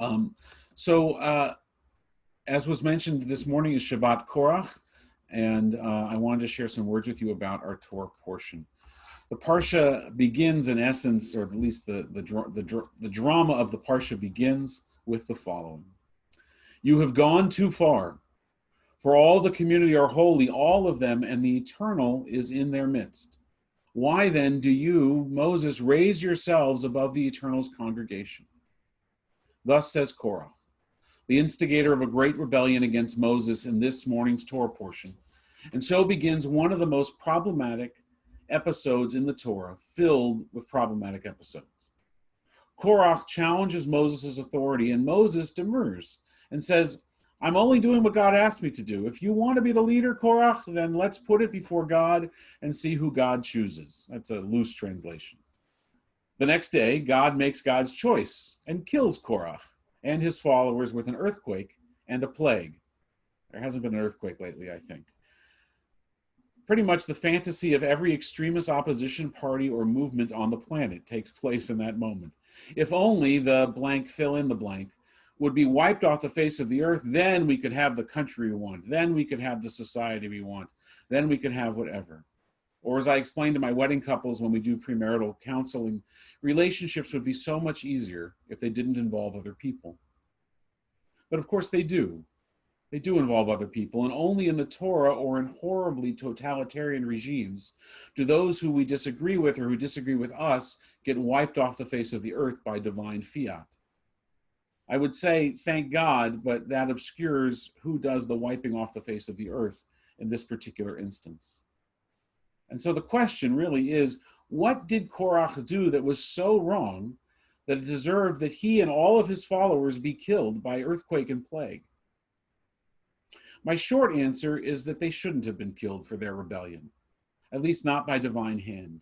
Um, so, as was mentioned, this morning is Shabbat Korach, and I wanted to share some words with you about our Torah portion. The Parsha begins, in essence, or at least the drama of the Parsha begins with the following. You have gone too far, for all the community are holy, all of them, and the Eternal is in their midst. Why then do you, Moses, raise yourselves above the Eternal's congregation? Thus says Korach, the instigator of a great rebellion against Moses in this morning's Torah portion. And so begins one of the most problematic episodes in the Torah, filled with problematic episodes. Korach challenges Moses' authority, and Moses demurs and says, I'm only doing what God asked me to do. If you want to be the leader, Korach, then let's put it before God and see who God chooses. That's a loose translation. The next day, God makes God's choice and kills Korach and his followers with an earthquake and a plague. There hasn't been an earthquake lately, I think. Pretty much the fantasy of every extremist opposition party or movement on the planet takes place in that moment. If only the blank, fill in the blank, would be wiped off the face of the earth, then we could have the country we want. Then we could have the society we want. Then we could have whatever. Or as I explained to my wedding couples when we do premarital counseling, relationships would be so much easier if they didn't involve other people. But of course they do. They do involve other people, and only in the Torah or in horribly totalitarian regimes do those who we disagree with or who disagree with us get wiped off the face of the earth by divine fiat. I would say, thank God, but that obscures who does the wiping off the face of the earth in this particular instance. And so the question really is, what did Korach do that was so wrong that it deserved that he and all of his followers be killed by earthquake and plague? My short answer is that they shouldn't have been killed for their rebellion, at least not by divine hand.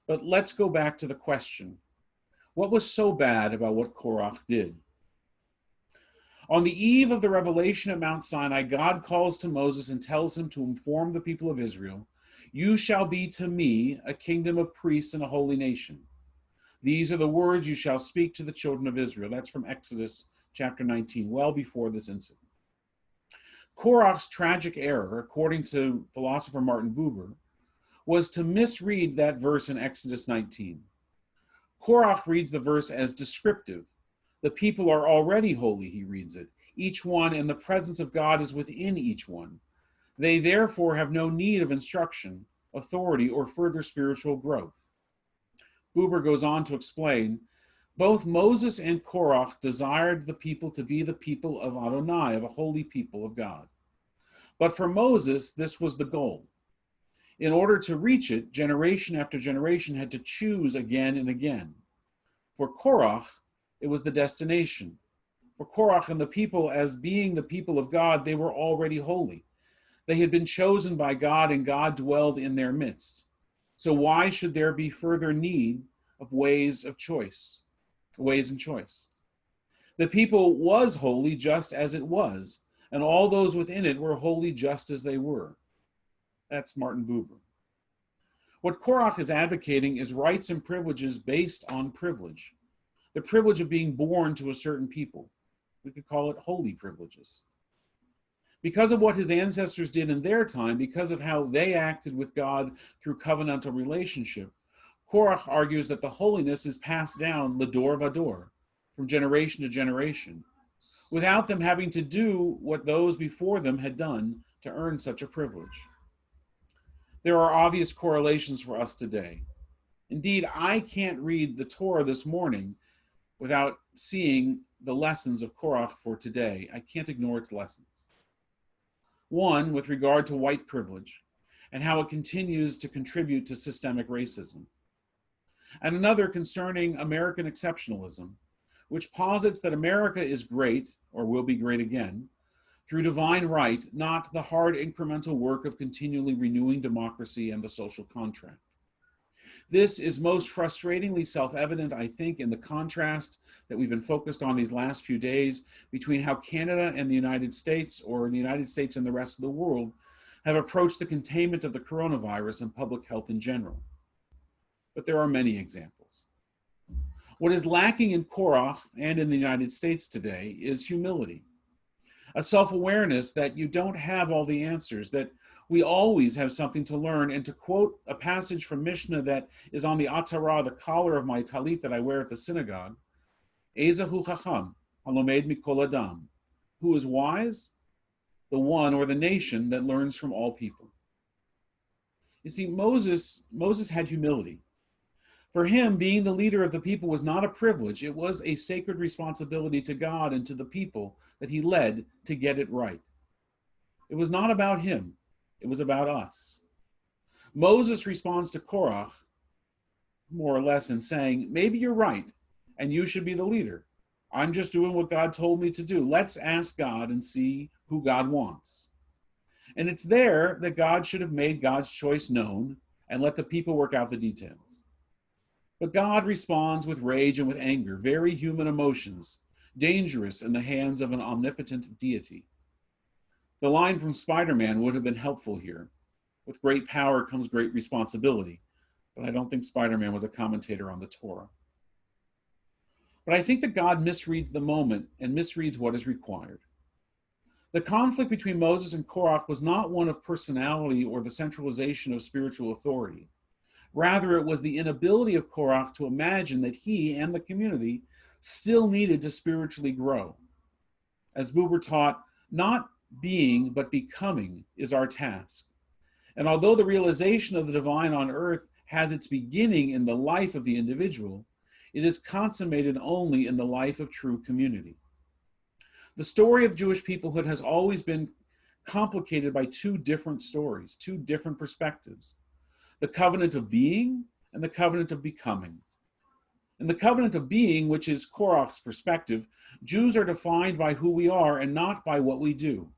But let's go back to the question. What was so bad about what Korach did? On the eve of the revelation at Mount Sinai, God calls to Moses and tells him to inform the people of Israel, you shall be to me a kingdom of priests and a holy nation. These are the words you shall speak to the children of Israel. That's from Exodus chapter 19, well before this incident. Korach's tragic error, according to philosopher Martin Buber, was to misread that verse in Exodus 19. Korach reads the verse as descriptive. The people are already holy, he reads it. Each one and the presence of God is within each one. They therefore have no need of instruction, authority, or further spiritual growth. Buber goes on to explain, both Moses and Korach desired the people to be the people of Adonai, of a holy people of God. But for Moses, this was the goal. In order to reach it, generation after generation had to choose again and again. For Korach, it was the destination. For Korach and the people, as being the people of God, they were already holy. They had been chosen by God, and God dwelled in their midst. So why should there be further need of ways and choice? The people was holy just as it was, and all those within it were holy just as they were. That's Martin Buber. What Korach is advocating is rights and privileges based on privilege. The privilege of being born to a certain people. We could call it holy privileges. Because of what his ancestors did in their time, because of how they acted with God through covenantal relationship, Korach argues that the holiness is passed down l'dor vador, from generation to generation, without them having to do what those before them had done to earn such a privilege. There are obvious correlations for us today. Indeed, I can't read the Torah this morning without seeing the lessons of Korach for today. I can't ignore its lessons. One, with regard to white privilege and how it continues to contribute to systemic racism. And another concerning American exceptionalism, which posits that America is great, or will be great again, through divine right, not the hard incremental work of continually renewing democracy and the social contract. This is most frustratingly self-evident, I think, in the contrast that we've been focused on these last few days between how Canada and the United States, or the United States and the rest of the world, have approached the containment of the coronavirus and public health in general. But there are many examples. What is lacking in Korach and in the United States today is humility, a self-awareness that you don't have all the answers, that we always have something to learn. And to quote a passage from Mishnah that is on the atara, the collar of my talit that I wear at the synagogue, Ezahu chacham, halomed mikol adam. Who is wise? The one or the nation that learns from all people. You see, Moses had humility. For him, being the leader of the people was not a privilege. It was a sacred responsibility to God and to the people that he led to get it right. It was not about him. It was about us. Moses responds to Korach, more or less, in saying, maybe you're right, and you should be the leader. I'm just doing what God told me to do. Let's ask God and see who God wants. And it's there that God should have made God's choice known and let the people work out the details. But God responds with rage and with anger, very human emotions, dangerous in the hands of an omnipotent deity. The line from Spider-Man would have been helpful here. With great power comes great responsibility. But I don't think Spider-Man was a commentator on the Torah. But I think that God misreads the moment and misreads what is required. The conflict between Moses and Korach was not one of personality or the centralization of spiritual authority. Rather, it was the inability of Korach to imagine that he and the community still needed to spiritually grow. As Buber taught, not being but becoming is our task. And although the realization of the divine on earth has its beginning in the life of the individual, it is consummated only in the life of true community. The story of Jewish peoplehood has always been complicated by two different stories, two different perspectives: the covenant of being and the covenant of becoming. In the covenant of being, which is Korach's perspective, Jews are defined by who we are and not by what we do.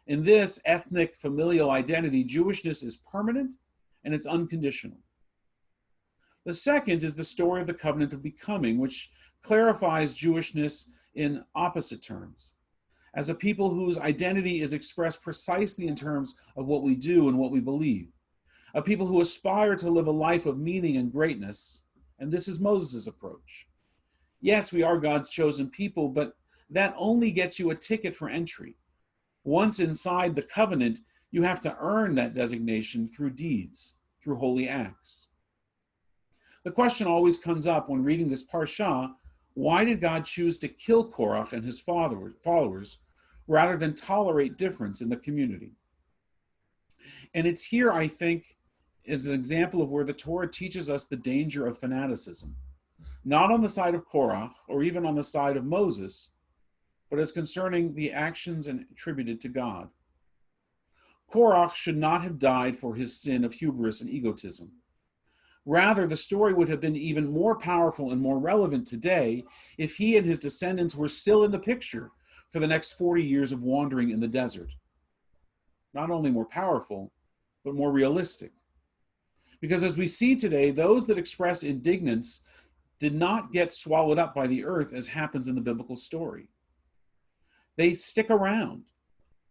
In this ethnic familial identity, Jewishness is permanent and it's unconditional. The second is the story of the covenant of becoming, which clarifies Jewishness in opposite terms, as a people whose identity is expressed precisely in terms of what we do and what we believe, a people who aspire to live a life of meaning and greatness, and this is Moses' approach. Yes, we are God's chosen people, but that only gets you a ticket for entry. Once inside the covenant, you have to earn that designation through deeds, through holy acts. The question always comes up when reading this parsha: why did God choose to kill Korach and his followers rather than tolerate difference in the community? And it's here, I think, it's an example of where the Torah teaches us the danger of fanaticism, not on the side of Korach or even on the side of Moses, but as concerning the actions attributed to God. Korach should not have died for his sin of hubris and egotism. Rather, the story would have been even more powerful and more relevant today if he and his descendants were still in the picture for the next 40 years of wandering in the desert. Not only more powerful, but more realistic. Because as we see today, those that expressed indignance did not get swallowed up by the earth as happens in the biblical story. They stick around.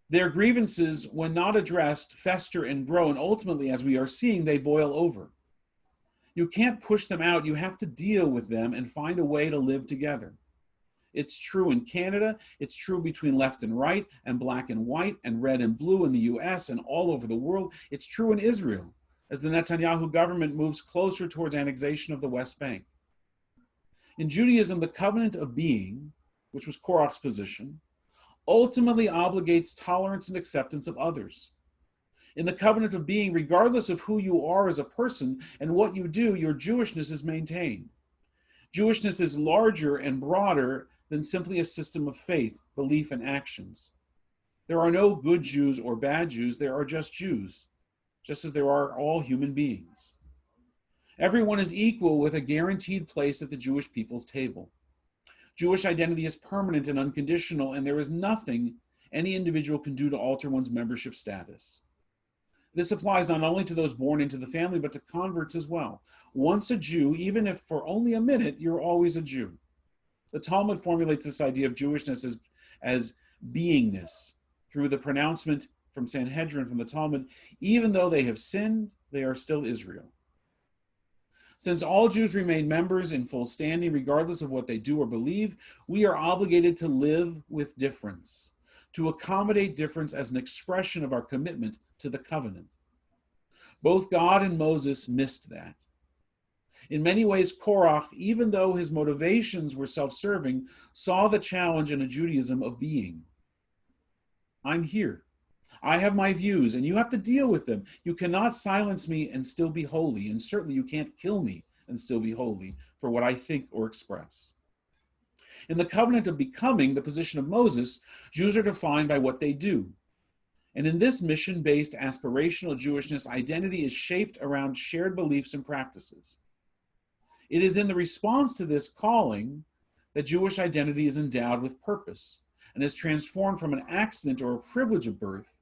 Their grievances, when not addressed, fester and grow, and ultimately, as we are seeing, they boil over. You can't push them out. You have to deal with them and find a way to live together. It's true in Canada. It's true between left and right, and black and white, and red and blue in the US and all over the world. It's true in Israel, as the Netanyahu government moves closer towards annexation of the West Bank. In Judaism, the covenant of being, which was Korach's position, ultimately obligates tolerance and acceptance of others. In the covenant of being, regardless of who you are as a person and what you do, your Jewishness is maintained. Jewishness is larger and broader than simply a system of faith, belief, and actions. There are no good Jews or bad Jews, there are just Jews, just as there are all human beings. Everyone is equal with a guaranteed place at the Jewish people's table. Jewish identity is permanent and unconditional, and there is nothing any individual can do to alter one's membership status. This applies not only to those born into the family, but to converts as well. Once a Jew, even if for only a minute, you're always a Jew. The Talmud formulates this idea of Jewishness as beingness through the pronouncement from Sanhedrin, from the Talmud: even though they have sinned, they are still Israel. Since all Jews remain members in full standing, regardless of what they do or believe, we are obligated to live with difference, to accommodate difference as an expression of our commitment to the covenant. Both God and Moses missed that. In many ways, Korach, even though his motivations were self-serving, saw the challenge in a Judaism of being. I'm here. I have my views, and you have to deal with them. You cannot silence me and still be holy, and certainly you can't kill me and still be holy for what I think or express. In the covenant of becoming, the position of Moses, Jews are defined by what they do. And in this mission-based aspirational Jewishness, identity is shaped around shared beliefs and practices. It is in the response to this calling that Jewish identity is endowed with purpose and is transformed from an accident or a privilege of birth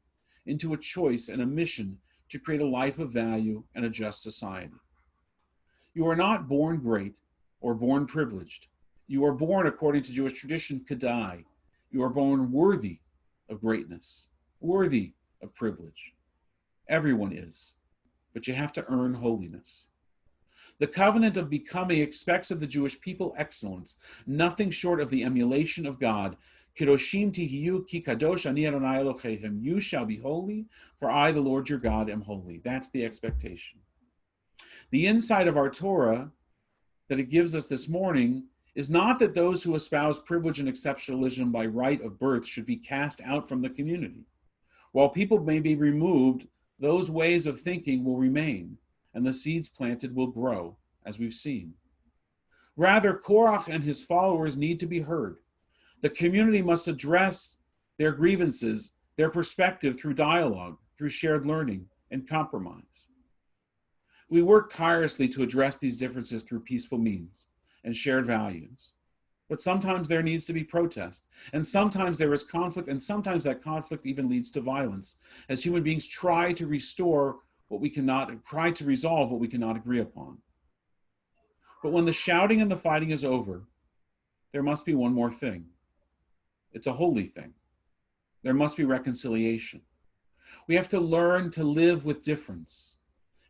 into a choice and a mission to create a life of value and a just society. You are not born great or born privileged. You are born, according to Jewish tradition, kedai. You are born worthy of greatness, worthy of privilege. Everyone is, but you have to earn holiness. The covenant of becoming expects of the Jewish people excellence, nothing short of the emulation of God. Kedoshim tihiyu ki kadosh ani Adonai Elohechem. You shall be holy, for I, the Lord your God, am holy. That's the expectation. The insight of our Torah that it gives us this morning is not that those who espouse privilege and exceptionalism by right of birth should be cast out from the community. While people may be removed, those ways of thinking will remain, and the seeds planted will grow, as we've seen. Rather, Korach and his followers need to be heard. The community must address their grievances, their perspective through dialogue, through shared learning and compromise. We work tirelessly to address these differences through peaceful means and shared values. But sometimes there needs to be protest, and sometimes there is conflict, and sometimes that conflict even leads to violence, as human beings try to resolve what we cannot agree upon. But when the shouting and the fighting is over, there must be one more thing. It's a holy thing. There must be reconciliation. We have to learn to live with difference.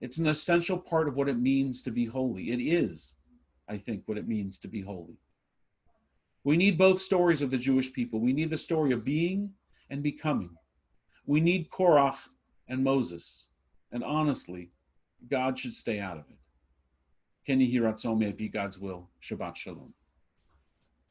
It's an essential part of what it means to be holy. It is, I think, what it means to be holy. We need both stories of the Jewish people. We need the story of being and becoming. We need Korach and Moses. And honestly, God should stay out of it. Ken Yehi Ratzon, may it be God's will. Shabbat Shalom.